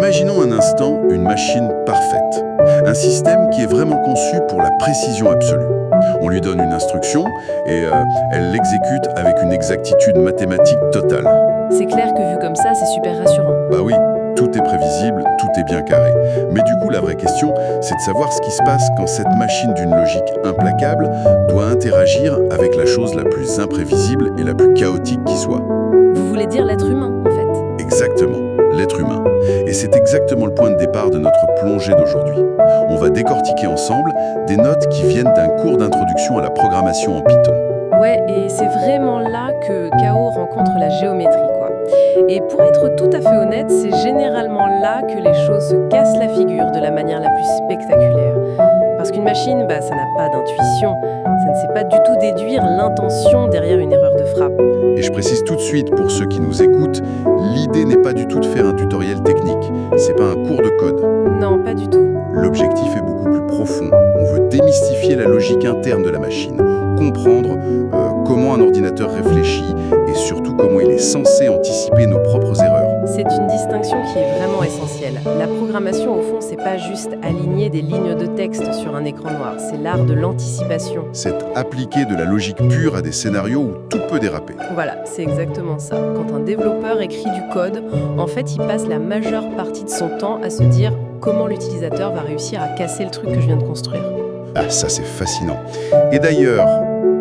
Imaginons un instant une machine parfaite. Un système qui est vraiment conçu pour la précision absolue. On lui donne une instruction et elle l'exécute avec une exactitude mathématique totale. C'est clair que vu comme ça, c'est super rassurant. Bah oui, tout est prévisible, tout est bien carré. Mais du coup, la vraie question, c'est de savoir ce qui se passe quand cette machine d'une logique implacable doit interagir avec la chose la plus imprévisible et la plus chaotique qui soit. Vous voulez dire l'être humain, en fait? Exactement, l'être humain. Et c'est exactement le point de départ de notre plongée d'aujourd'hui. On va décortiquer ensemble des notes qui viennent d'un cours d'introduction à la programmation en Python. Ouais, et c'est vraiment là que K.O. rencontre la géométrie, quoi. Et pour être tout à fait honnête, c'est généralement là que les choses se cassent la figure de la manière la plus spectaculaire. Parce qu'une machine, ça n'a pas d'intuition, ça ne sait pas du tout déduire l'intention derrière une erreur de frappe. Et je précise tout de suite pour ceux qui nous écoutent, l'idée n'est pas du tout de faire un tutoriel technique. C'est pas un cours de code. Non, pas du tout. L'objectif est beaucoup plus profond. On veut démystifier la logique interne de la machine, comprendre comment un ordinateur réfléchit et surtout comment il est censé anticiper nos propres erreurs. C'est une distinction qui est vraiment essentielle. La programmation, au fond, c'est pas juste aligner des lignes de texte sur un écran noir, c'est l'art de l'anticipation. C'est appliquer de la logique pure à des scénarios où tout peut déraper. Voilà, c'est exactement ça. Quand un développeur écrit du code, en fait, il passe la majeure partie de son temps à se dire comment l'utilisateur va réussir à casser le truc que je viens de construire. Ah, ça c'est fascinant. Et d'ailleurs,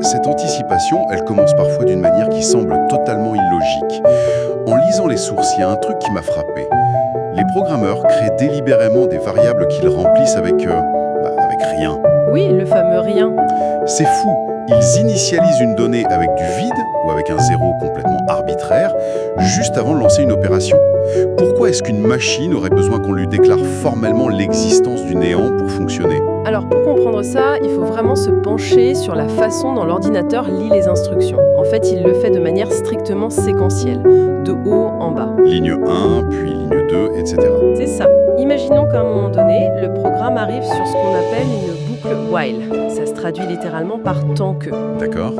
cette anticipation, elle commence parfois d'une manière qui semble totalement illogique. En lisant les sources, il y a un truc qui m'a frappé. Les programmeurs créent délibérément des variables qu'ils remplissent avec rien. Oui, le fameux rien. C'est fou. Ils initialisent une donnée avec du vide ou avec un zéro complètement arbitraire juste avant de lancer une opération. Pourquoi est-ce qu'une machine aurait besoin qu'on lui déclare formellement l'existence du néant pour fonctionner ? Alors pour comprendre ça, il faut vraiment se pencher sur la façon dont l'ordinateur lit les instructions. En fait, il le fait de manière strictement séquentielle, de haut en bas. Ligne 1, puis ligne 2, etc. C'est ça. Imaginons qu'à un moment donné, le programme arrive sur ce qu'on appelle une boucle while. Ça se traduit littéralement par tant que. D'accord ?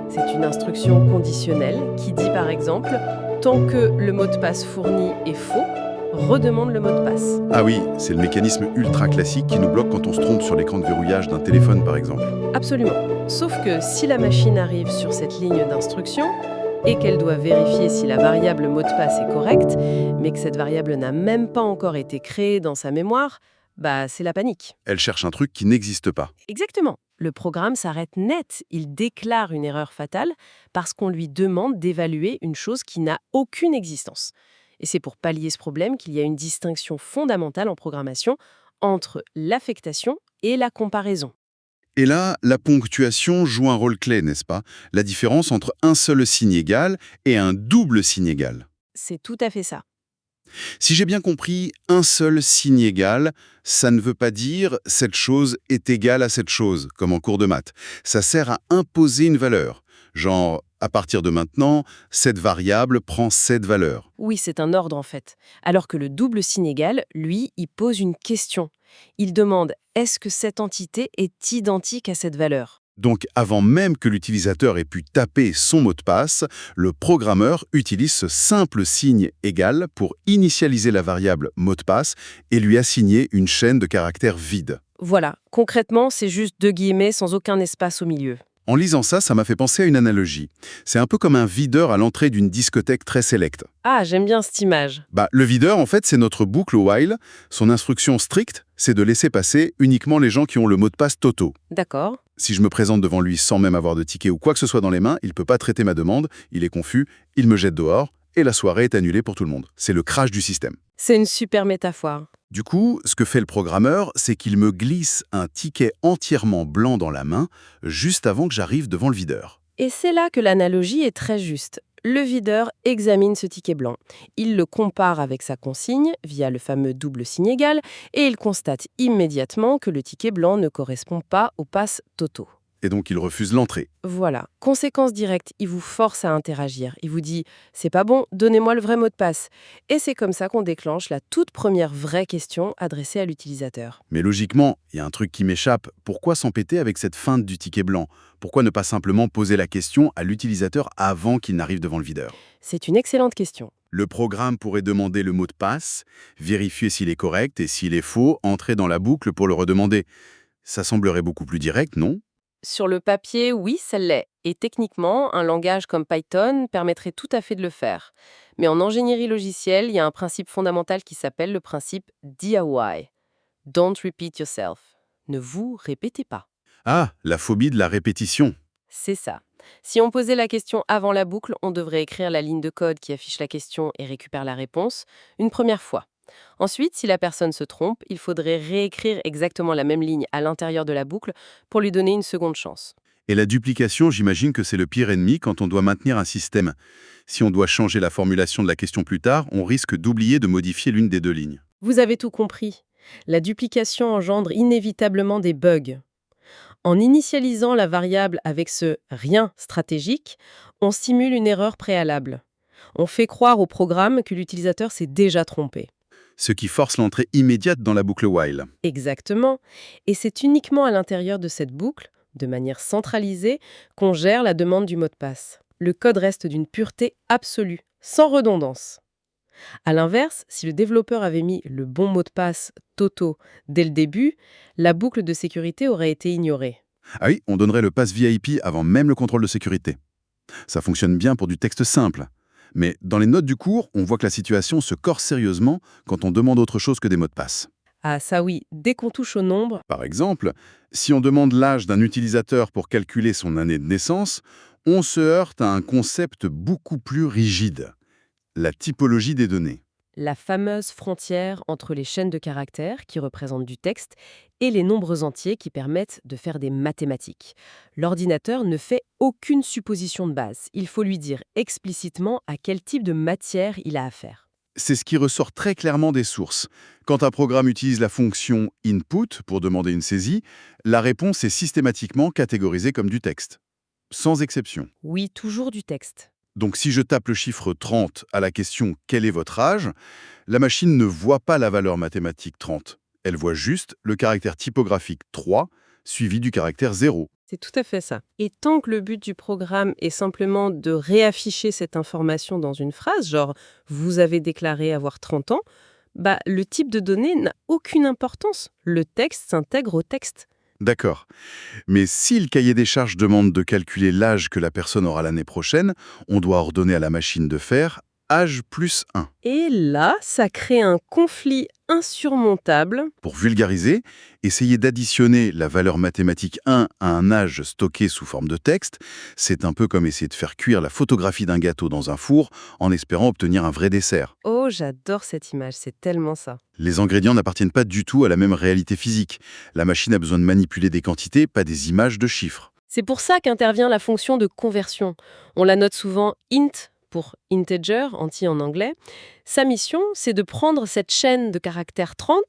C'est une instruction conditionnelle qui dit par exemple « Tant que le mot de passe fourni est faux, redemande le mot de passe ». Ah oui, c'est le mécanisme ultra classique qui nous bloque quand on se trompe sur l'écran de verrouillage d'un téléphone par exemple. Absolument. Sauf que si la machine arrive sur cette ligne d'instruction et qu'elle doit vérifier si la variable mot de passe est correcte, mais que cette variable n'a même pas encore été créée dans sa mémoire, c'est la panique. Elle cherche un truc qui n'existe pas. Exactement. Le programme s'arrête net. Il déclare une erreur fatale parce qu'on lui demande d'évaluer une chose qui n'a aucune existence. Et c'est pour pallier ce problème qu'il y a une distinction fondamentale en programmation entre l'affectation et la comparaison. Et là, la ponctuation joue un rôle clé, n'est-ce pas ? La différence entre un seul signe égal et un double signe égal. C'est tout à fait ça. Si j'ai bien compris, un seul signe égal, ça ne veut pas dire cette chose est égale à cette chose, comme en cours de maths. Ça sert à imposer une valeur. Genre, à partir de maintenant, cette variable prend cette valeur. Oui, c'est un ordre en fait. Alors que le double signe égal, lui, il pose une question. Il demande est-ce que cette entité est identique à cette valeur ? Donc, avant même que l'utilisateur ait pu taper son mot de passe, le programmeur utilise ce simple signe égal pour initialiser la variable mot de passe et lui assigner une chaîne de caractères vide. Voilà, concrètement, c'est juste deux guillemets sans aucun espace au milieu. En lisant ça, ça m'a fait penser à une analogie. C'est un peu comme un videur à l'entrée d'une discothèque très sélecte. Ah, j'aime bien cette image. Le videur, en fait, c'est notre boucle while. Son instruction stricte, c'est de laisser passer uniquement les gens qui ont le mot de passe Toto. D'accord. Si je me présente devant lui sans même avoir de ticket ou quoi que ce soit dans les mains, il ne peut pas traiter ma demande, il est confus, il me jette dehors, et la soirée est annulée pour tout le monde. C'est le crash du système. C'est une super métaphore. Du coup, ce que fait le programmeur, c'est qu'il me glisse un ticket entièrement blanc dans la main, juste avant que j'arrive devant le videur. Et c'est là que l'analogie est très juste. Le videur examine ce ticket blanc. Il le compare avec sa consigne via le fameux double signe égal et il constate immédiatement que le ticket blanc ne correspond pas au pass Toto. Et donc il refuse l'entrée. Voilà. Conséquence directe, il vous force à interagir. Il vous dit « c'est pas bon, donnez-moi le vrai mot de passe ». Et c'est comme ça qu'on déclenche la toute première vraie question adressée à l'utilisateur. Mais logiquement, il y a un truc qui m'échappe. Pourquoi s'empêter avec cette feinte du ticket blanc ? Pourquoi ne pas simplement poser la question à l'utilisateur avant qu'il n'arrive devant le videur ? C'est une excellente question. Le programme pourrait demander le mot de passe, vérifier s'il est correct et s'il est faux, entrer dans la boucle pour le redemander. Ça semblerait beaucoup plus direct, non? Sur le papier, oui, ça l'est. Et techniquement, un langage comme Python permettrait tout à fait de le faire. Mais en ingénierie logicielle, il y a un principe fondamental qui s'appelle le principe DIY. Don't repeat yourself. Ne vous répétez pas. Ah, la phobie de la répétition. C'est ça. Si on posait la question avant la boucle, on devrait écrire la ligne de code qui affiche la question et récupère la réponse une première fois. Ensuite, si la personne se trompe, il faudrait réécrire exactement la même ligne à l'intérieur de la boucle pour lui donner une seconde chance. Et la duplication, j'imagine que c'est le pire ennemi quand on doit maintenir un système. Si on doit changer la formulation de la question plus tard, on risque d'oublier de modifier l'une des deux lignes. Vous avez tout compris. La duplication engendre inévitablement des bugs. En initialisant la variable avec ce rien stratégique, on simule une erreur préalable. On fait croire au programme que l'utilisateur s'est déjà trompé. Ce qui force l'entrée immédiate dans la boucle while. Exactement. Et c'est uniquement à l'intérieur de cette boucle, de manière centralisée, qu'on gère la demande du mot de passe. Le code reste d'une pureté absolue, sans redondance. À l'inverse, si le développeur avait mis le bon mot de passe Toto dès le début, la boucle de sécurité aurait été ignorée. Ah oui, on donnerait le pass VIP avant même le contrôle de sécurité. Ça fonctionne bien pour du texte simple. Mais dans les notes du cours, on voit que la situation se corse sérieusement quand on demande autre chose que des mots de passe. Ah ça oui, dès qu'on touche au nombre, Par exemple, si on demande l'âge d'un utilisateur pour calculer son année de naissance, on se heurte à un concept beaucoup plus rigide, la typologie des données. la fameuse frontière entre les chaînes de caractères qui représentent du texte et les nombres entiers qui permettent de faire des mathématiques. L'ordinateur ne fait aucune supposition de base. Il faut lui dire explicitement à quel type de matière il a affaire. C'est ce qui ressort très clairement des sources. Quand un programme utilise la fonction input pour demander une saisie, la réponse est systématiquement catégorisée comme du texte, sans exception. Oui, toujours du texte. Donc si je tape le chiffre 30 à la question « Quel est votre âge ?», la machine ne voit pas la valeur mathématique 30. Elle voit juste le caractère typographique 3 suivi du caractère 0. C'est tout à fait ça. Et tant que le but du programme est simplement de réafficher cette information dans une phrase, genre « vous avez déclaré avoir 30 ans », le type de données n'a aucune importance. Le texte s'intègre au texte. D'accord. Mais si le cahier des charges demande de calculer l'âge que la personne aura l'année prochaine, on doit ordonner à la machine de faire âge plus 1. Et là, ça crée un conflit insurmontable. Pour vulgariser, essayer d'additionner la valeur mathématique 1 à un âge stocké sous forme de texte, c'est un peu comme essayer de faire cuire la photographie d'un gâteau dans un four en espérant obtenir un vrai dessert. Oh, j'adore cette image, c'est tellement ça. Les ingrédients n'appartiennent pas du tout à la même réalité physique. La machine a besoin de manipuler des quantités, pas des images de chiffres. C'est pour ça qu'intervient la fonction de conversion. On la note souvent int pour integer, entier en anglais. Sa mission, c'est de prendre cette chaîne de caractères 30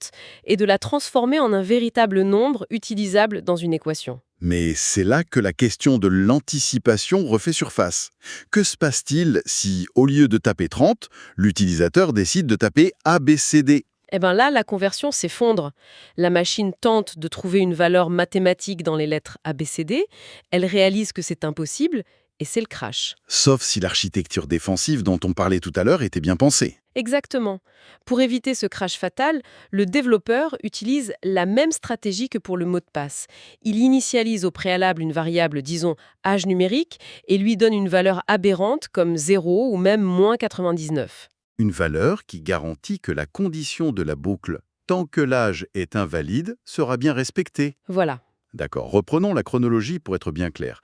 et de la transformer en un véritable nombre utilisable dans une équation. Mais c'est là que la question de l'anticipation refait surface. Que se passe-t-il si, au lieu de taper 30, l'utilisateur décide de taper ABCD ? Eh bien là, la conversion s'effondre. La machine tente de trouver une valeur mathématique dans les lettres ABCD, elle réalise que c'est impossible, et c'est le crash. Sauf si l'architecture défensive dont on parlait tout à l'heure était bien pensée. Exactement. Pour éviter ce crash fatal, le développeur utilise la même stratégie que pour le mot de passe. Il initialise au préalable une variable, disons, âge numérique, et lui donne une valeur aberrante comme 0 ou même moins 99. Une valeur qui garantit que la condition de la boucle « tant que l'âge est invalide » sera bien respectée. Voilà. D'accord, reprenons la chronologie pour être bien clair.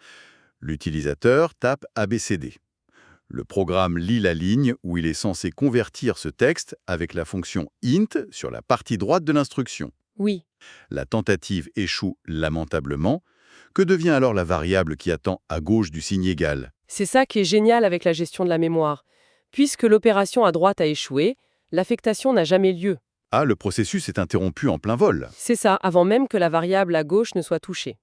L'utilisateur tape ABCD. Le programme lit la ligne où il est censé convertir ce texte avec la fonction int sur la partie droite de l'instruction. Oui. La tentative échoue lamentablement. Que devient alors la variable qui attend à gauche du signe égal ? C'est ça qui est génial avec la gestion de la mémoire. Puisque l'opération à droite a échoué, l'affectation n'a jamais lieu. Ah, le processus est interrompu en plein vol. C'est ça, avant même que la variable à gauche ne soit touchée.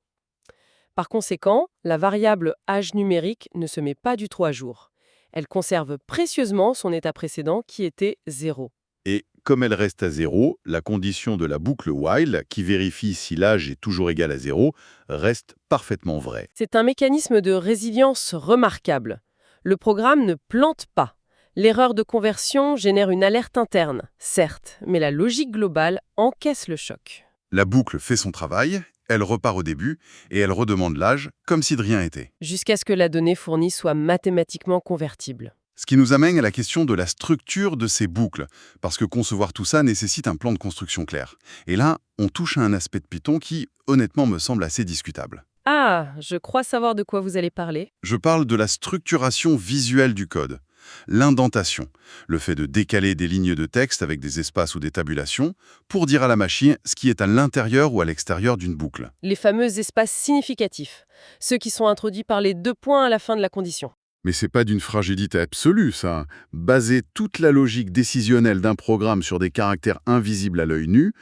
Par conséquent, la variable âge numérique ne se met pas du tout à jour. Elle conserve précieusement son état précédent qui était 0. Et comme elle reste à 0, la condition de la boucle while, qui vérifie si l'âge est toujours égal à 0, reste parfaitement vraie. C'est un mécanisme de résilience remarquable. Le programme ne plante pas. L'erreur de conversion génère une alerte interne, certes, mais la logique globale encaisse le choc. La boucle fait son travail, elle repart au début, et elle redemande l'âge comme si de rien n'était. Jusqu'à ce que la donnée fournie soit mathématiquement convertible. Ce qui nous amène à la question de la structure de ces boucles, parce que concevoir tout ça nécessite un plan de construction clair. Et là, on touche à un aspect de Python qui, honnêtement, me semble assez discutable. Ah, je crois savoir de quoi vous allez parler. Je parle de la structuration visuelle du code. L'indentation, le fait de décaler des lignes de texte avec des espaces ou des tabulations pour dire à la machine ce qui est à l'intérieur ou à l'extérieur d'une boucle. Les fameux espaces significatifs, ceux qui sont introduits par les 2 points à la fin de la condition. Mais c'est pas d'une fragilité absolue, ça. Baser toute la logique décisionnelle d'un programme sur des caractères invisibles à l'œil nu,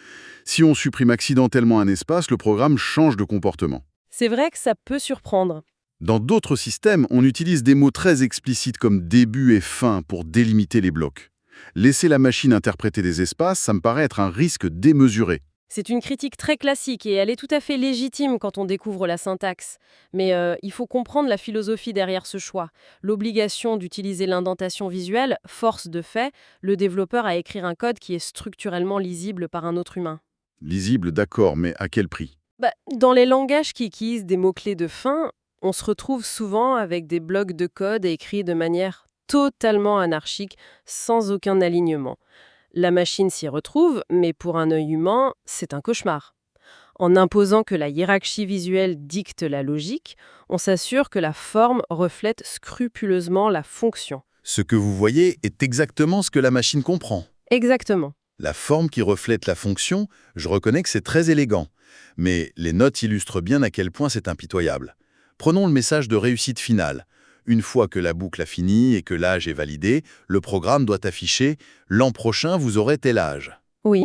si on supprime accidentellement un espace, le programme change de comportement. C'est vrai que ça peut surprendre. Dans d'autres systèmes, on utilise des mots très explicites comme début et fin pour délimiter les blocs. Laisser la machine interpréter des espaces, ça me paraît être un risque démesuré. C'est une critique très classique et elle est tout à fait légitime quand on découvre la syntaxe. Mais il faut comprendre la philosophie derrière ce choix. L'obligation d'utiliser l'indentation visuelle force de fait le développeur à écrire un code qui est structurellement lisible par un autre humain. Lisible, d'accord, mais à quel prix? Dans les langages qui utilisent des mots-clés de fin, on se retrouve souvent avec des blocs de code écrits de manière totalement anarchique, sans aucun alignement. La machine s'y retrouve, mais pour un œil humain, c'est un cauchemar. En imposant que la hiérarchie visuelle dicte la logique, on s'assure que la forme reflète scrupuleusement la fonction. Ce que vous voyez est exactement ce que la machine comprend. Exactement. La forme qui reflète la fonction, je reconnais que c'est très élégant. Mais les notes illustrent bien à quel point c'est impitoyable. Prenons le message de réussite finale. Une fois que la boucle a fini et que l'âge est validé, le programme doit afficher « L'an prochain, vous aurez tel âge ». Oui.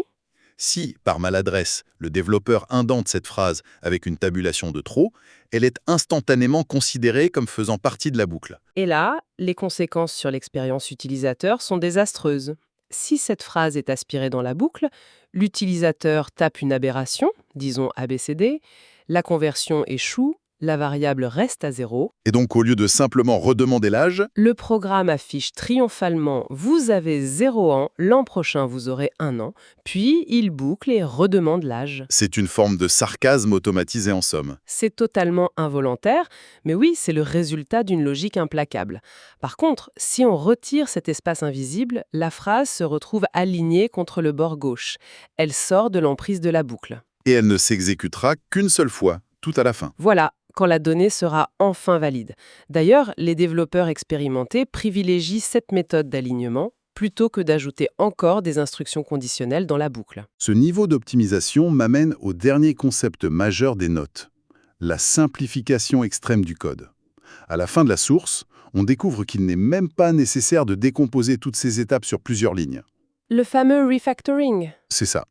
Si, par maladresse, le développeur indente cette phrase avec une tabulation de trop, elle est instantanément considérée comme faisant partie de la boucle. Et là, les conséquences sur l'expérience utilisateur sont désastreuses. Si cette phrase est aspirée dans la boucle, l'utilisateur tape une aberration, disons ABCD, la conversion échoue, la variable reste à 0. Et donc, au lieu de simplement redemander l'âge, Le programme affiche triomphalement « Vous avez 0 ans, l'an prochain vous aurez 1 an », puis il boucle et redemande l'âge. c'est une forme de sarcasme automatisé en somme. C'est totalement involontaire, mais oui, c'est le résultat d'une logique implacable. Par contre, si on retire cet espace invisible, la phrase se retrouve alignée contre le bord gauche. Elle sort de l'emprise de la boucle. Et elle ne s'exécutera qu'une seule fois, tout à la fin. Voilà, quand la donnée sera enfin valide. D'ailleurs, les développeurs expérimentés privilégient cette méthode d'alignement plutôt que d'ajouter encore des instructions conditionnelles dans la boucle. Ce niveau d'optimisation m'amène au dernier concept majeur des notes, la simplification extrême du code. À la fin de la source, on découvre qu'il n'est même pas nécessaire de décomposer toutes ces étapes sur plusieurs lignes. Le fameux refactoring. C'est ça.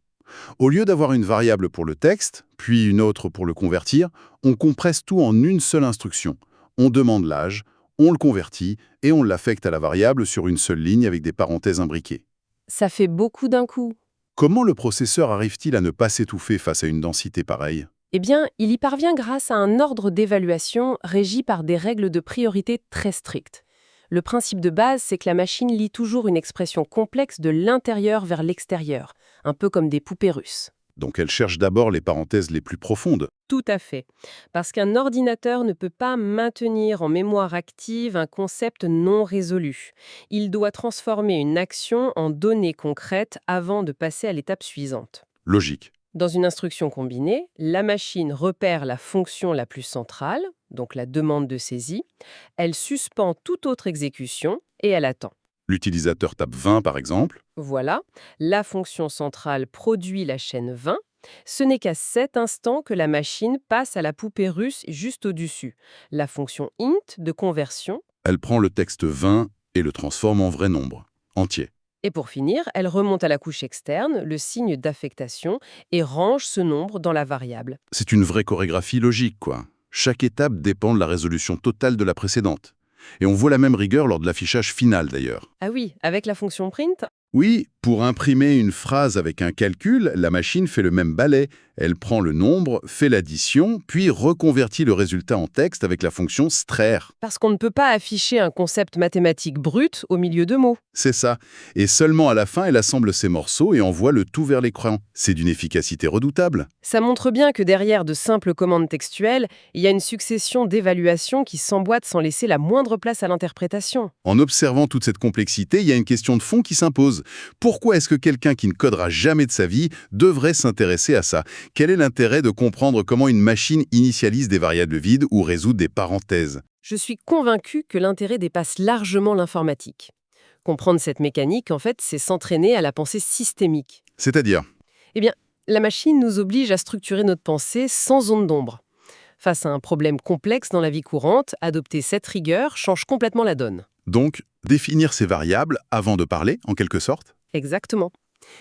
Au lieu d'avoir une variable pour le texte, puis une autre pour le convertir, on compresse tout en une seule instruction. On demande l'âge, on le convertit et on l'affecte à la variable sur une seule ligne avec des parenthèses imbriquées. Ça fait beaucoup d'un coup. Comment le processeur arrive-t-il à ne pas s'étouffer face à une densité pareille? Eh bien, il y parvient grâce à un ordre d'évaluation régi par des règles de priorité très strictes. Le principe de base, c'est que la machine lit toujours une expression complexe de l'intérieur vers l'extérieur, un peu comme des poupées russes. Donc elle cherche d'abord les parenthèses les plus profondes. Tout à fait. Parce qu'un ordinateur ne peut pas maintenir en mémoire active un concept non résolu. Il doit transformer une action en données concrètes avant de passer à l'étape suivante. Logique. Dans une instruction combinée, la machine repère la fonction la plus centrale, donc la demande de saisie, elle suspend toute autre exécution et elle attend. L'utilisateur tape 20 par exemple. Voilà, la fonction centrale produit la chaîne 20. Ce n'est qu'à cet instant que la machine passe à la poupée russe juste au-dessus, la fonction int de conversion. Elle prend le texte 20 et le transforme en vrai nombre, entier. Et pour finir, elle remonte à la couche externe, le signe d'affectation, et range ce nombre dans la variable. C'est une vraie chorégraphie logique, quoi. Chaque étape dépend de la résolution totale de la précédente. Et on voit la même rigueur lors de l'affichage final, d'ailleurs. Ah oui, avec la fonction print. Oui, Pour imprimer une phrase avec un calcul, la machine fait le même balai. Elle prend le nombre, fait l'addition, puis reconvertit le résultat en texte avec la fonction straire. Parce qu'on ne peut pas afficher un concept mathématique brut au milieu de mots. C'est ça. Et seulement à la fin, elle assemble ces morceaux et envoie le tout vers l'écran. C'est d'une efficacité redoutable. Ça montre bien que derrière de simples commandes textuelles, il y a une succession d'évaluations qui s'emboîtent sans laisser la moindre place à l'interprétation. En observant toute cette complexité, il y a une question de fond qui s'impose. Pourquoi est-ce que quelqu'un qui ne codera jamais de sa vie devrait s'intéresser à ça? Quel est l'intérêt de comprendre comment une machine initialise des variables vides ou résout des parenthèses? Je suis convaincue que l'intérêt dépasse largement l'informatique. Comprendre cette mécanique, en fait, c'est s'entraîner à la pensée systémique. C'est-à-dire? Eh bien, la machine nous oblige à structurer notre pensée sans zone d'ombre. Face à un problème complexe dans la vie courante, adopter cette rigueur change complètement la donne. Donc, définir ces variables avant de parler, en quelque sorte? Exactement.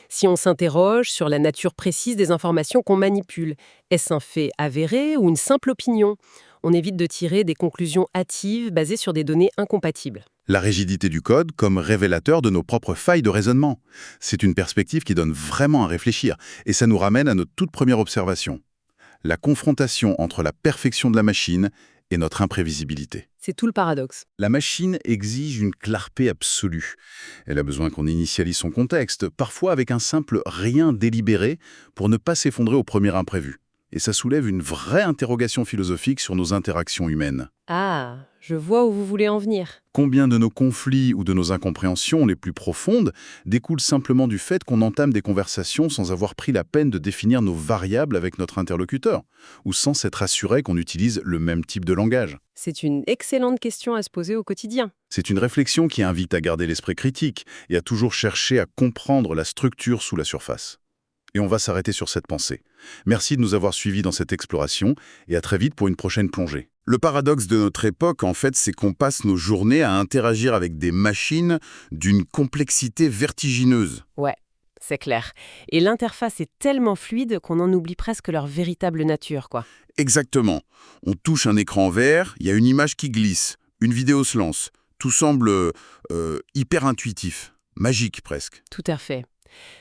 Si on s'interroge sur la nature précise des informations qu'on manipule, est-ce un fait avéré ou une simple opinion? On évite de tirer des conclusions hâtives basées sur des données incompatibles. La rigidité du code comme révélateur de nos propres failles de raisonnement. C'est une perspective qui donne vraiment à réfléchir, et ça nous ramène à notre toute première observation. La confrontation entre la perfection de la machine et notre imprévisibilité. C'est tout le paradoxe. La machine exige une clarté absolue. Elle a besoin qu'on initialise son contexte, parfois avec un simple rien délibéré, pour ne pas s'effondrer au premier imprévu. Et ça soulève une vraie interrogation philosophique sur nos interactions humaines. Ah, je vois où vous voulez en venir. Combien de nos conflits ou de nos incompréhensions les plus profondes découlent simplement du fait qu'on entame des conversations sans avoir pris la peine de définir nos variables avec notre interlocuteur, ou sans s'être assuré qu'on utilise le même type de langage? C'est une excellente question à se poser au quotidien. C'est une réflexion qui invite à garder l'esprit critique et à toujours chercher à comprendre la structure sous la surface. Et on va s'arrêter sur cette pensée. Merci de nous avoir suivis dans cette exploration et à très vite pour une prochaine plongée. Le paradoxe de notre époque, en fait, c'est qu'on passe nos journées à interagir avec des machines d'une complexité vertigineuse. Ouais, c'est clair. Et l'interface est tellement fluide qu'on en oublie presque leur véritable nature, quoi. Exactement. On touche un écran vert, il y a une image qui glisse, une vidéo se lance. Tout semble hyper intuitif, magique presque. Tout à fait.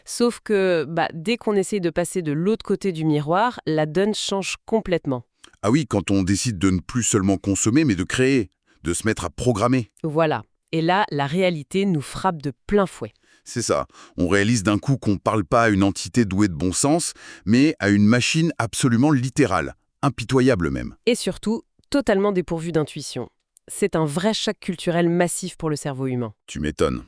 Sauf que dès qu'on essaye de passer de l'autre côté du miroir, la donne change complètement. Ah oui, quand on décide de ne plus seulement consommer, mais de créer, de se mettre à programmer. Voilà. Et là, la réalité nous frappe de plein fouet. C'est ça. On réalise d'un coup qu'on ne parle pas à une entité douée de bon sens, mais à une machine absolument littérale, impitoyable même. Et surtout, totalement dépourvue d'intuition. C'est un vrai choc culturel massif pour le cerveau humain. Tu m'étonnes.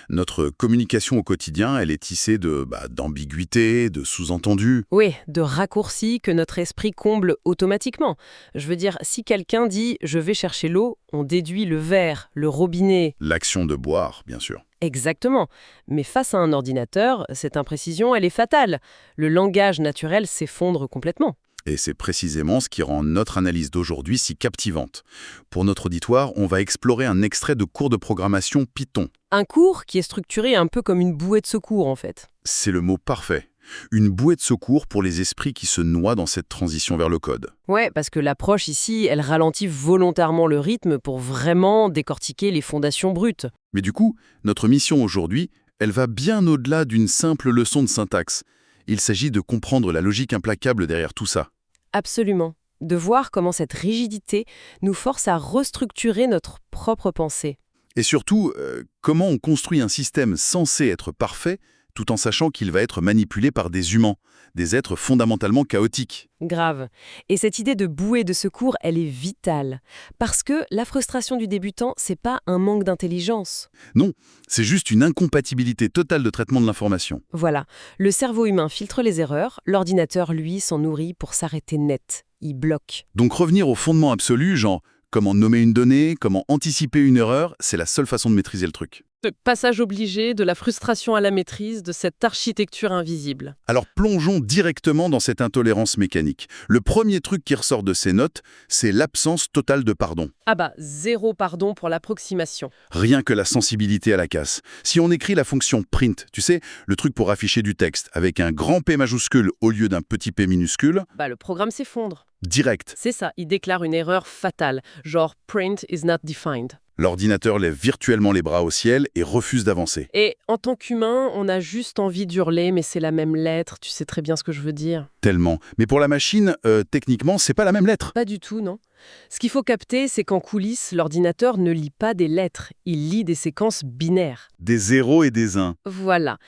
Notre communication au quotidien, elle est tissée d'ambiguïté, de sous-entendus. Oui, de raccourcis que notre esprit comble automatiquement. Je veux dire, si quelqu'un dit « je vais chercher l'eau », on déduit le verre, le robinet. L'action de boire, bien sûr. Exactement. Mais face à un ordinateur, cette imprécision, elle est fatale. Le langage naturel s'effondre complètement. Et c'est précisément ce qui rend notre analyse d'aujourd'hui si captivante. Pour notre auditoire, on va explorer un extrait de cours de programmation Python. Un cours qui est structuré un peu comme une bouée de secours, en fait. C'est le mot parfait. Une bouée de secours pour les esprits qui se noient dans cette transition vers le code. Ouais, parce que l'approche ici, elle ralentit volontairement le rythme pour vraiment décortiquer les fondations brutes. Mais du coup, notre mission aujourd'hui, elle va bien au-delà d'une simple leçon de syntaxe. Il s'agit de comprendre la logique implacable derrière tout ça. Absolument. De voir comment cette rigidité nous force à restructurer notre propre pensée. Et surtout, comment on construit un système censé être parfait tout en sachant qu'il va être manipulé par des humains, des êtres fondamentalement chaotiques. Grave. Et cette idée de bouée de secours, elle est vitale. Parce que la frustration du débutant, c'est pas un manque d'intelligence. Non, c'est juste une incompatibilité totale de traitement de l'information. Voilà. Le cerveau humain filtre les erreurs, l'ordinateur, lui, s'en nourrit pour s'arrêter net. Il bloque. Donc revenir au fondement absolu, genre comment nommer une donnée, comment anticiper une erreur, c'est la seule façon de maîtriser le truc. Le passage obligé de la frustration à la maîtrise de cette architecture invisible. Alors plongeons directement dans cette intolérance mécanique. Le premier truc qui ressort de ces notes, c'est l'absence totale de pardon. Ah zéro pardon pour l'approximation. Rien que la sensibilité à la casse. Si on écrit la fonction print, tu sais, le truc pour afficher du texte, avec un grand P majuscule au lieu d'un petit p minuscule, le programme s'effondre. direct. C'est ça, il déclare une erreur fatale, genre « print is not defined ». L'ordinateur lève virtuellement les bras au ciel et refuse d'avancer. Et en tant qu'humain, on a juste envie d'hurler, mais c'est la même lettre, tu sais très bien ce que je veux dire. Tellement. Mais pour la machine, techniquement, c'est pas la même lettre. Pas du tout, non. Ce qu'il faut capter, c'est qu'en coulisses, l'ordinateur ne lit pas des lettres, il lit des séquences binaires. Des 0 et des 1. Voilà.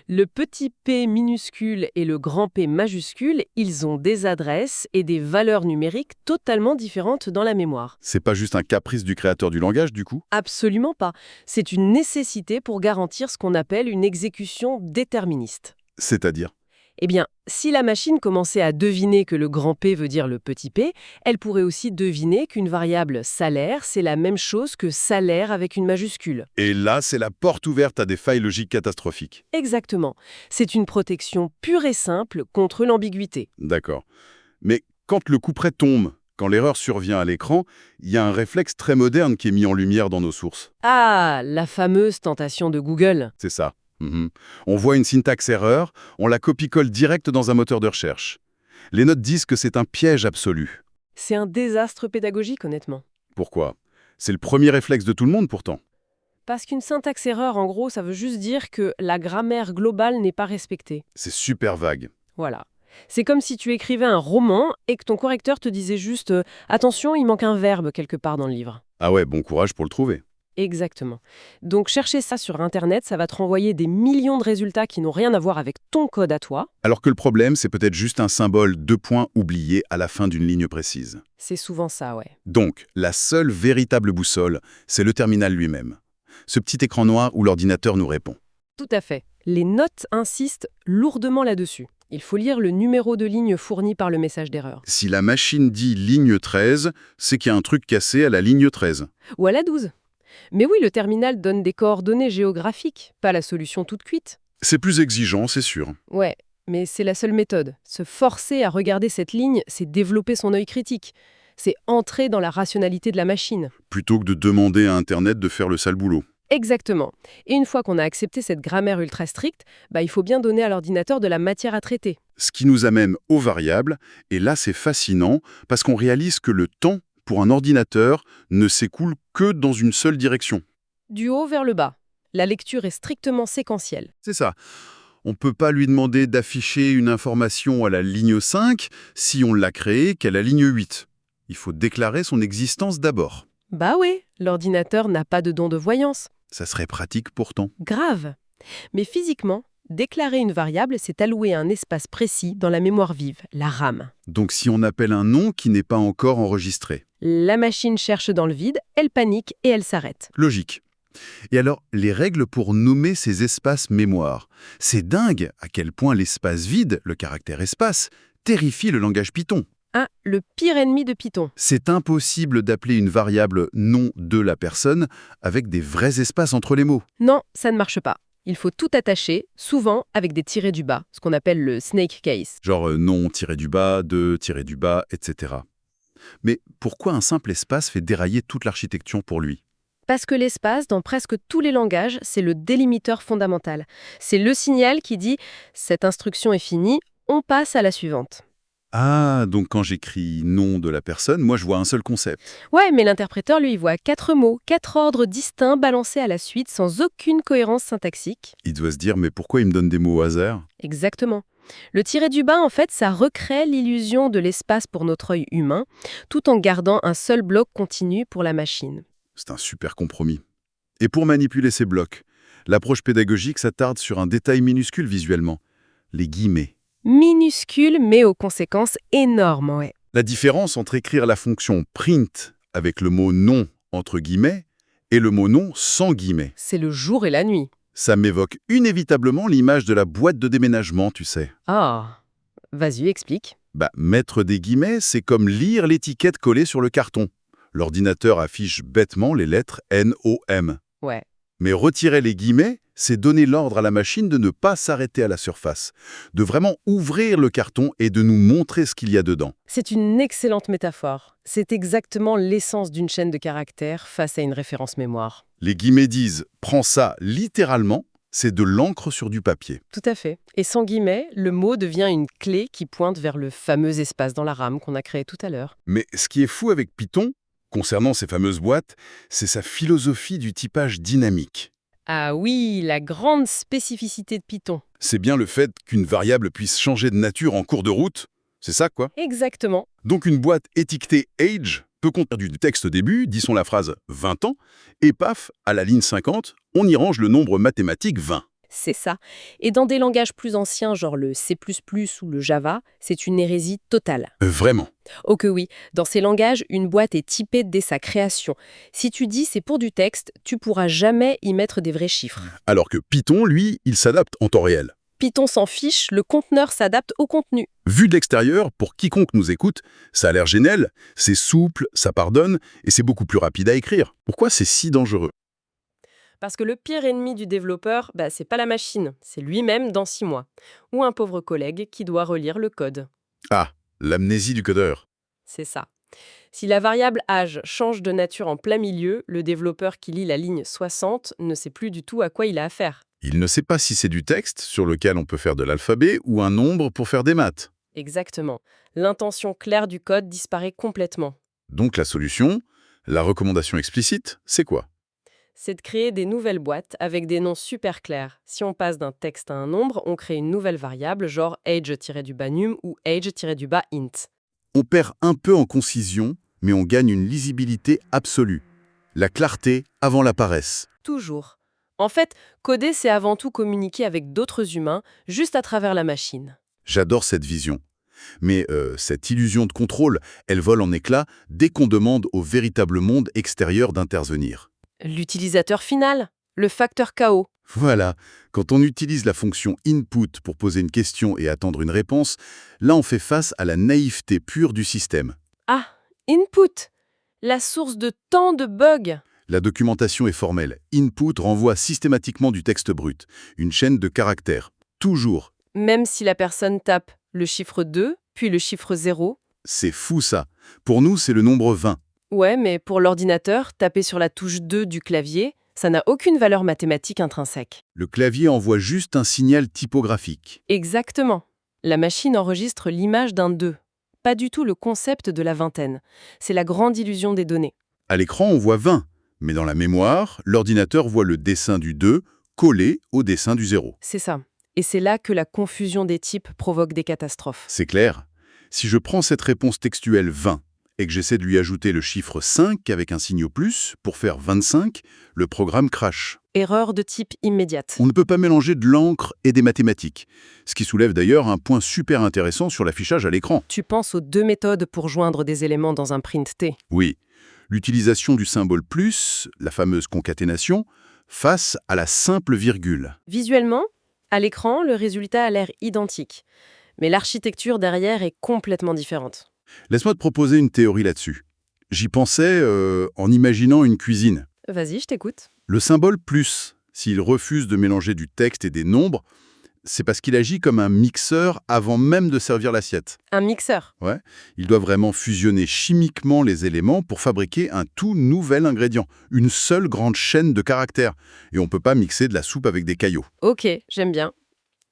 Le petit p minuscule et le grand P majuscule, ils ont des adresses et des valeurs numériques totalement différentes dans la mémoire. C'est pas juste un caprice du créateur du langage, du coup? Absolument pas. C'est une nécessité pour garantir ce qu'on appelle une exécution déterministe. C'est-à-dire? Eh bien, si la machine commençait à deviner que le grand P veut dire le petit p, elle pourrait aussi deviner qu'une variable salaire, c'est la même chose que salaire avec une majuscule. Et là, c'est la porte ouverte à des failles logiques catastrophiques. Exactement. C'est une protection pure et simple contre l'ambiguïté. D'accord. Mais quand le couperet tombe, quand l'erreur survient à l'écran, il y a un réflexe très moderne qui est mis en lumière dans nos sources. Ah, la fameuse tentation de Google. C'est ça. Mhm. On voit une syntaxe erreur, on la copie-colle direct dans un moteur de recherche. Les notes disent que c'est un piège absolu. C'est un désastre pédagogique, honnêtement. Pourquoi? C'est le premier réflexe de tout le monde, pourtant. Parce qu'une syntaxe erreur, en gros, ça veut juste dire que la grammaire globale n'est pas respectée. C'est super vague. Voilà. C'est comme si tu écrivais un roman et que ton correcteur te disait juste attention, il manque un verbe quelque part dans le livre. Ah ouais, bon courage pour le trouver. Exactement. Donc chercher ça sur Internet, ça va te renvoyer des millions de résultats qui n'ont rien à voir avec ton code à toi. Alors que le problème, c'est peut-être juste un symbole 2 points oublié à la fin d'une ligne précise. C'est souvent ça, ouais. Donc, la seule véritable boussole, c'est le terminal lui-même. Ce petit écran noir où l'ordinateur nous répond. Tout à fait. Les notes insistent lourdement là-dessus. Il faut lire le numéro de ligne fourni par le message d'erreur. Si la machine dit ligne 13, c'est qu'il y a un truc cassé à la ligne 13. Ou à la 12. Mais oui, le terminal donne des coordonnées géographiques, pas la solution toute cuite. C'est plus exigeant, c'est sûr. Ouais, mais c'est la seule méthode. Se forcer à regarder cette ligne, c'est développer son œil critique. C'est entrer dans la rationalité de la machine. Plutôt que de demander à Internet de faire le sale boulot. Exactement. Et une fois qu'on a accepté cette grammaire ultra stricte, il faut bien donner à l'ordinateur de la matière à traiter. Ce qui nous amène aux variables, et là c'est fascinant, parce qu'on réalise que le temps, pour un ordinateur, ne s'écoule que dans une seule direction. Du haut vers le bas. La lecture est strictement séquentielle. C'est ça. On ne peut pas lui demander d'afficher une information à la ligne 5 si on l'a créée qu'à la ligne 8. Il faut déclarer son existence d'abord. Bah oui, l'ordinateur n'a pas de don de voyance. Ça serait pratique pourtant. Grave. Mais physiquement, déclarer une variable, c'est allouer un espace précis dans la mémoire vive, la RAM. Donc si on appelle un nom qui n'est pas encore enregistré. La machine cherche dans le vide, elle panique et elle s'arrête. Logique. Et alors, les règles pour nommer ces espaces mémoire. C'est dingue à quel point l'espace vide, le caractère espace, terrifie le langage Python. Ah, le pire ennemi de Python. C'est impossible d'appeler une variable nom de la personne avec des vrais espaces entre les mots. Non, ça ne marche pas. Il faut tout attacher, souvent avec des tirets du bas, ce qu'on appelle le snake case. Genre nom tiré du bas, de tiré du bas, etc. Mais pourquoi un simple espace fait dérailler toute l'architecture pour lui? Parce que l'espace, dans presque tous les langages, c'est le délimiteur fondamental. C'est le signal qui dit « cette instruction est finie, on passe à la suivante ». Ah, donc quand j'écris nom de la personne, moi je vois un seul concept. Ouais, mais l'interpréteur, lui, il voit 4 mots, 4 ordres distincts balancés à la suite sans aucune cohérence syntaxique. Il doit se dire, mais pourquoi il me donne des mots au hasard? Exactement. Le tiret du bas, en fait, ça recrée l'illusion de l'espace pour notre œil humain, tout en gardant un seul bloc continu pour la machine. C'est un super compromis. Et pour manipuler ces blocs, l'approche pédagogique s'attarde sur un détail minuscule visuellement, les guillemets. Minuscule, mais aux conséquences énormes, ouais. La différence entre écrire la fonction print avec le mot nom entre guillemets et le mot nom sans guillemets. C'est le jour et la nuit. Ça m'évoque inévitablement l'image de la boîte de déménagement, tu sais. Ah, vas-y, explique. Mettre des guillemets, c'est comme lire l'étiquette collée sur le carton. L'ordinateur affiche bêtement les lettres N-O-M. Ouais. Mais retirer les guillemets, c'est donner l'ordre à la machine de ne pas s'arrêter à la surface, de vraiment ouvrir le carton et de nous montrer ce qu'il y a dedans. C'est une excellente métaphore. C'est exactement l'essence d'une chaîne de caractères face à une référence mémoire. Les guillemets disent « prends ça littéralement », c'est de l'encre sur du papier. Tout à fait. Et sans guillemets, le mot devient une clé qui pointe vers le fameux espace dans la RAM qu'on a créé tout à l'heure. Mais ce qui est fou avec Python, concernant ces fameuses boîtes, c'est sa philosophie du typage dynamique. Ah oui, la grande spécificité de Python. C'est bien le fait qu'une variable puisse changer de nature en cours de route. C'est ça, quoi. Exactement. Donc une boîte étiquetée age peut contenir du texte au début, disons la phrase 20 ans, et paf, à la ligne 50, on y range le nombre mathématique 20. C'est ça. Et dans des langages plus anciens, genre le C++ ou le Java, c'est une hérésie totale. Vraiment. Oh que oui, dans ces langages, une boîte est typée dès sa création. Si tu dis c'est pour du texte, tu pourras jamais y mettre des vrais chiffres. Alors que Python, lui, il s'adapte en temps réel. Python s'en fiche, le conteneur s'adapte au contenu. Vu de l'extérieur, pour quiconque nous écoute, ça a l'air génial, c'est souple, ça pardonne, et c'est beaucoup plus rapide à écrire. Pourquoi c'est si dangereux? Parce que le pire ennemi du développeur, c'est pas la machine, c'est lui-même dans 6 mois. Ou un pauvre collègue qui doit relire le code. Ah, l'amnésie du codeur. C'est ça. Si la variable âge change de nature en plein milieu, le développeur qui lit la ligne 60 ne sait plus du tout à quoi il a affaire. Il ne sait pas si c'est du texte sur lequel on peut faire de l'alphabet ou un nombre pour faire des maths. Exactement. L'intention claire du code disparaît complètement. Donc la solution, la recommandation explicite, c'est quoi? C'est de créer des nouvelles boîtes avec des noms super clairs. Si on passe d'un texte à un nombre, on crée une nouvelle variable, genre age-num ou age-int. On perd un peu en concision, mais on gagne une lisibilité absolue. La clarté avant la paresse. Toujours. En fait, coder, c'est avant tout communiquer avec d'autres humains, juste à travers la machine. J'adore cette vision. Mais cette illusion de contrôle, elle vole en éclats dès qu'on demande au véritable monde extérieur d'intervenir. L'utilisateur final, le facteur chaos. Voilà, quand on utilise la fonction input pour poser une question et attendre une réponse, là on fait face à la naïveté pure du système. Ah, input, la source de tant de bugs. La documentation est formelle. Input renvoie systématiquement du texte brut, une chaîne de caractères. Toujours. Même si la personne tape le chiffre 2, puis le chiffre 0. C'est fou ça. Pour nous, c'est le nombre 20. Ouais, mais pour l'ordinateur, taper sur la touche 2 du clavier, ça n'a aucune valeur mathématique intrinsèque. Le clavier envoie juste un signal typographique. Exactement. La machine enregistre l'image d'un 2. Pas du tout le concept de la vingtaine. C'est la grande illusion des données. À l'écran, on voit 20. Mais dans la mémoire, l'ordinateur voit le dessin du 2 collé au dessin du 0. C'est ça. Et c'est là que la confusion des types provoque des catastrophes. C'est clair. Si je prends cette réponse textuelle 20 et que j'essaie de lui ajouter le chiffre 5 avec un signe plus pour faire 25, le programme crache. Erreur de type immédiate. On ne peut pas mélanger de l'encre et des mathématiques. Ce qui soulève d'ailleurs un point super intéressant sur l'affichage à l'écran. Tu penses aux 2 méthodes pour joindre des éléments dans un print T. Oui, l'utilisation du symbole plus, la fameuse concaténation, face à la simple virgule. Visuellement, à l'écran, le résultat a l'air identique. Mais l'architecture derrière est complètement différente. Laisse-moi te proposer une théorie là-dessus. J'y pensais en imaginant une cuisine. Vas-y, je t'écoute. Le symbole plus, s'il refuse de mélanger du texte et des nombres, c'est parce qu'il agit comme un mixeur avant même de servir l'assiette. Un mixeur. Il doit vraiment fusionner chimiquement les éléments pour fabriquer un tout nouvel ingrédient, une seule grande chaîne de caractères. Et on ne peut pas mixer de la soupe avec des caillots. Ok, j'aime bien.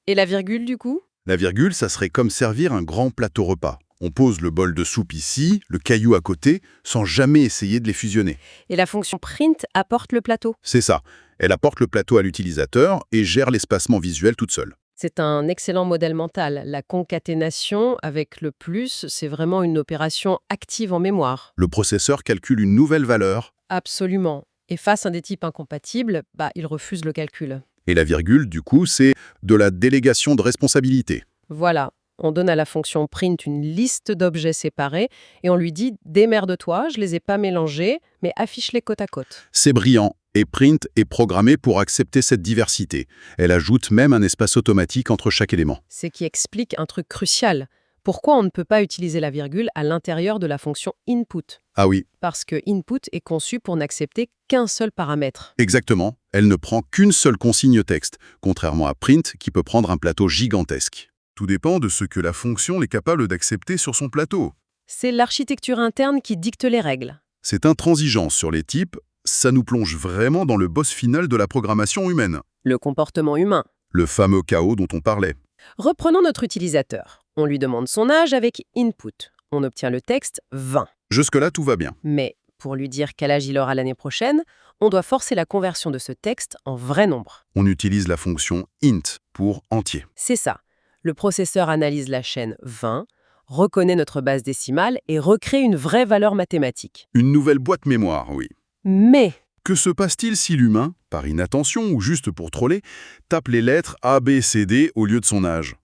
Et la virgule, du coup? La virgule, ça serait comme servir un grand plateau repas. On pose le bol de soupe ici, le caillou à côté, sans jamais essayer de les fusionner. Et la fonction print apporte le plateau. C'est ça. Elle apporte le plateau à l'utilisateur et gère l'espacement visuel toute seule. C'est un excellent modèle mental. La concaténation avec le plus, c'est vraiment une opération active en mémoire. Le processeur calcule une nouvelle valeur. Absolument. Et face à des types incompatibles, il refuse le calcul. Et la virgule, du coup, c'est de la délégation de responsabilité. Voilà. On donne à la fonction print une liste d'objets séparés et on lui dit « démerde-toi, je les ai pas mélangés, mais affiche-les côte à côte ». C'est brillant. Et Print est programmée pour accepter cette diversité. Elle ajoute même un espace automatique entre chaque élément. C'est qui explique un truc crucial. Pourquoi on ne peut pas utiliser la virgule à l'intérieur de la fonction input? Ah oui, Parce que input est conçu pour n'accepter qu'un seul paramètre. exactement. Elle ne prend qu'une seule consigne texte, contrairement à Print qui peut prendre un plateau gigantesque. Tout dépend de ce que la fonction est capable d'accepter sur son plateau. C'est l'architecture interne qui dicte les règles. Cette intransigeance sur les types, ça nous plonge vraiment dans le boss final de la programmation humaine. Le comportement humain. Le fameux chaos dont on parlait. Reprenons notre utilisateur. On lui demande son âge avec input. On obtient le texte 20. Jusque-là, tout va bien. Mais Pour lui dire quel âge il aura l'année prochaine, on doit forcer la conversion de ce texte en vrai nombre. On utilise la fonction int pour entier. C'est ça. Le processeur analyse la chaîne 20, reconnaît notre base décimale et recrée une vraie valeur mathématique. Une nouvelle boîte mémoire, oui. Mais Que se passe-t-il si l'humain, par inattention ou juste pour troller, tape les lettres A, B, C, D au lieu de son âge?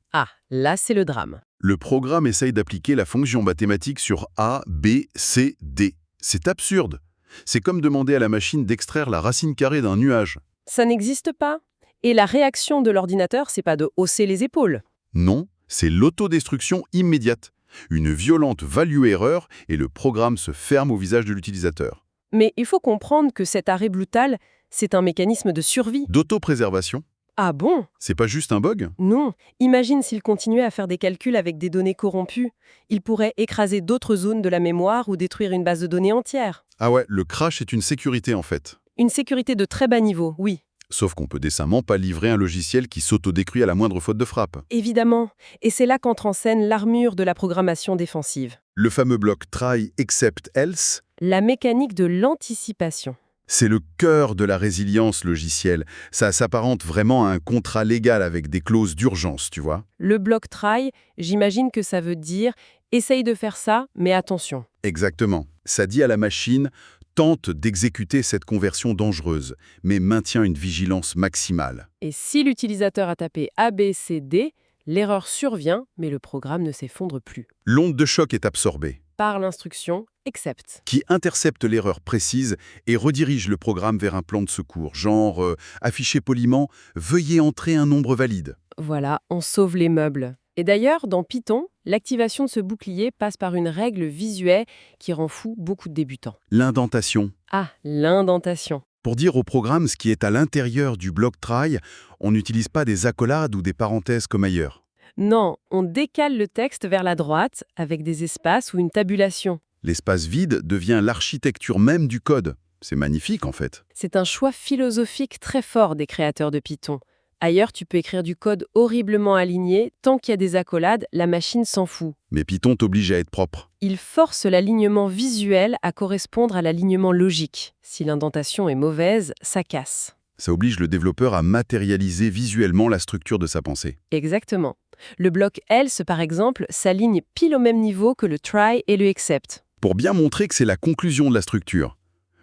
là c'est le drame. Le programme essaye d'appliquer la fonction mathématique sur A, B, C, D. C'est absurde. C'est comme demander à la machine d'extraire la racine carrée d'un nuage. Ça n'existe pas. Et la réaction de l'ordinateur, c'est pas de hausser les épaules. Non, c'est l'autodestruction immédiate. Une violente value-erreur et le programme se ferme au visage de l'utilisateur. Mais il faut comprendre que cet arrêt brutal, c'est un mécanisme de survie. D'autopréservation, Ah bon? c'est pas juste un bug? Non. Imagine s'il continuait à faire des calculs avec des données corrompues. Il pourrait écraser d'autres zones de la mémoire ou détruire une base de données entière. Ah ouais, le crash est une sécurité en fait. Une sécurité de très bas niveau, oui. Sauf qu'on peut décemment pas livrer un logiciel qui s'autodétruit à la moindre faute de frappe. Évidemment. Et c'est là qu'entre en scène l'armure de la programmation défensive. Le fameux bloc try, except, else, La mécanique de l'anticipation. c'est le cœur de la résilience logicielle. Ça s'apparente vraiment à un contrat légal avec des clauses d'urgence, tu vois. Le bloc try, j'imagine que ça veut dire « essaye de faire ça, mais attention ». Exactement. Ça dit à la machine, tente d'exécuter cette conversion dangereuse, mais maintiens une vigilance maximale. Et si l'utilisateur a tapé A, B, C, D, l'erreur survient, mais le programme ne s'effondre plus. L'onde de choc est absorbée, Par l'instruction « except qui intercepte l'erreur précise et redirige le programme vers un plan de secours, genre afficher poliment « Veuillez entrer un nombre valide ». ». Voilà, on sauve les meubles. Et d'ailleurs, dans Python, l'activation de ce bouclier passe par une règle visuelle qui rend fou beaucoup de débutants. L'indentation. Ah, l'indentation. Pour dire au programme ce qui est à l'intérieur du bloc try, on n'utilise pas des accolades ou des parenthèses comme ailleurs. Non, on décale le texte vers la droite avec des espaces ou une tabulation. L'espace vide devient l'architecture même du code. C'est magnifique en fait. C'est un choix philosophique très fort des créateurs de Python. Ailleurs, tu peux écrire du code horriblement aligné, tant qu'il y a des accolades, la machine s'en fout. Mais Python t'oblige à être propre. Il force l'alignement visuel à correspondre à l'alignement logique. Si l'indentation est mauvaise, ça casse. Ça oblige le développeur à matérialiser visuellement la structure de sa pensée. Exactement. Le bloc else, par exemple, s'aligne pile au même niveau que le try et le except. Pour bien montrer que c'est la conclusion de la structure.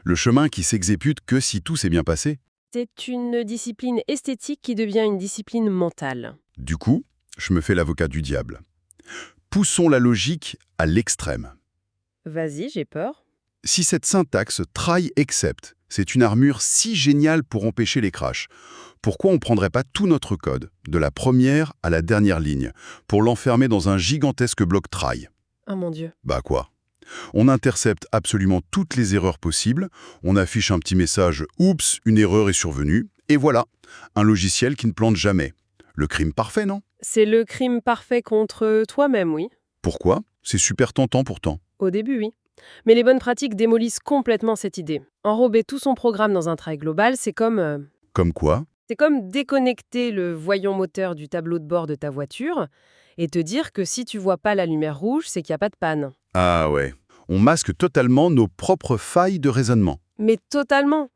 Le chemin qui s'exécute que si tout s'est bien passé. C'est une discipline esthétique qui devient une discipline mentale. Du coup, je me fais l'avocat du diable. Poussons la logique à l'extrême. Vas-y, j'ai peur. Si cette syntaxe try except, c'est une armure si géniale pour empêcher les crashs, pourquoi on ne prendrait pas tout notre code, de la première à la dernière ligne, pour l'enfermer dans un gigantesque bloc try? Oh mon Dieu. Bah quoi? On intercepte absolument toutes les erreurs possibles, on affiche un petit message « Oups, une erreur est survenue », et voilà, un logiciel qui ne plante jamais. Le crime parfait, non? C'est le crime parfait contre toi-même, oui. Pourquoi? C'est super tentant pourtant. Au début, oui. Mais les bonnes pratiques démolissent complètement cette idée. Enrober tout son programme dans un try global, c'est comme Comme quoi? déconnecter le voyant moteur du tableau de bord de ta voiture et te dire que si tu vois pas la lumière rouge, c'est qu'il n'y a pas de panne. Ah ouais, on masque totalement nos propres failles de raisonnement. Mais totalement.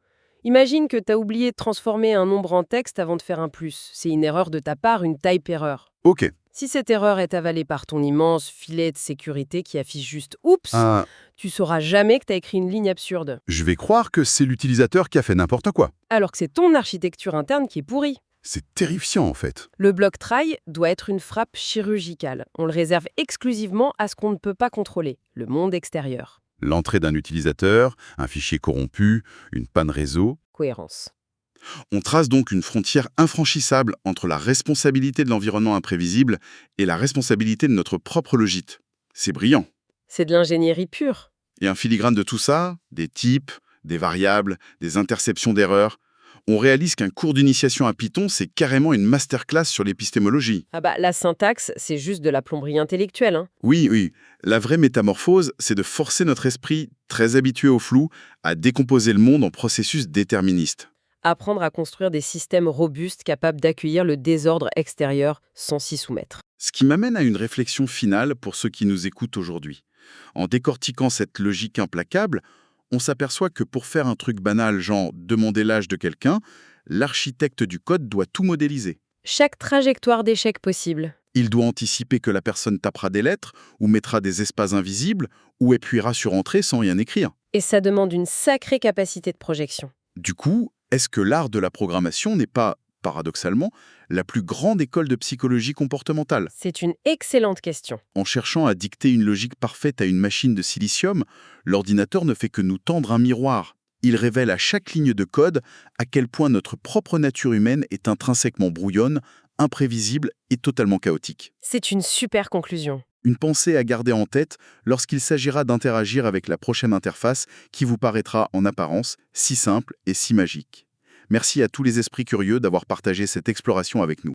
Imagine que tu as oublié de transformer un nombre en texte avant de faire un plus. C'est une erreur de ta part, une type-erreur. Ok. Si cette erreur est avalée par ton immense filet de sécurité qui affiche juste « Oups », Ah, tu sauras jamais que tu as écrit une ligne absurde. je vais croire que c'est l'utilisateur qui a fait n'importe quoi. Alors que c'est ton architecture interne qui est pourrie. C'est terrifiant en fait. Le bloc try doit être une frappe chirurgicale. On le réserve exclusivement à ce qu'on ne peut pas contrôler, le monde extérieur. L'entrée d'un utilisateur, un fichier corrompu, une panne réseau. Cohérence. On trace donc une frontière infranchissable entre la responsabilité de l'environnement imprévisible et la responsabilité de notre propre logite. C'est brillant. C'est de l'ingénierie pure. Et un filigrane de tout ça, des types, des variables, des interceptions d'erreurs. On réalise qu'un cours d'initiation à Python, c'est carrément une masterclass sur l'épistémologie. Ah bah, la syntaxe, c'est juste de la plomberie intellectuelle, hein. Oui. La vraie métamorphose, c'est de forcer notre esprit, très habitué au flou, à décomposer le monde en processus déterministes. Apprendre à construire des systèmes robustes capables d'accueillir le désordre extérieur sans s'y soumettre. Ce qui m'amène à une réflexion finale pour ceux qui nous écoutent aujourd'hui. En décortiquant cette logique implacable, on s'aperçoit que pour faire un truc banal, genre demander l'âge de quelqu'un, l'architecte du code doit tout modéliser. Chaque trajectoire d'échec possible. Il doit anticiper que la personne tapera des lettres, ou mettra des espaces invisibles, ou appuiera sur Entrée sans rien écrire. Et ça demande une sacrée capacité de projection. Du coup, est-ce que l'art de la programmation n'est pas, paradoxalement, la plus grande école de psychologie comportementale? C'est une excellente question. En cherchant à dicter une logique parfaite à une machine de silicium, l'ordinateur ne fait que nous tendre un miroir. Il révèle à chaque ligne de code à quel point notre propre nature humaine est intrinsèquement brouillonne, imprévisible et totalement chaotique. C'est une super conclusion. Une pensée à garder en tête lorsqu'il s'agira d'interagir avec la prochaine interface qui vous paraîtra en apparence si simple et si magique. Merci à tous les esprits curieux d'avoir partagé cette exploration avec nous.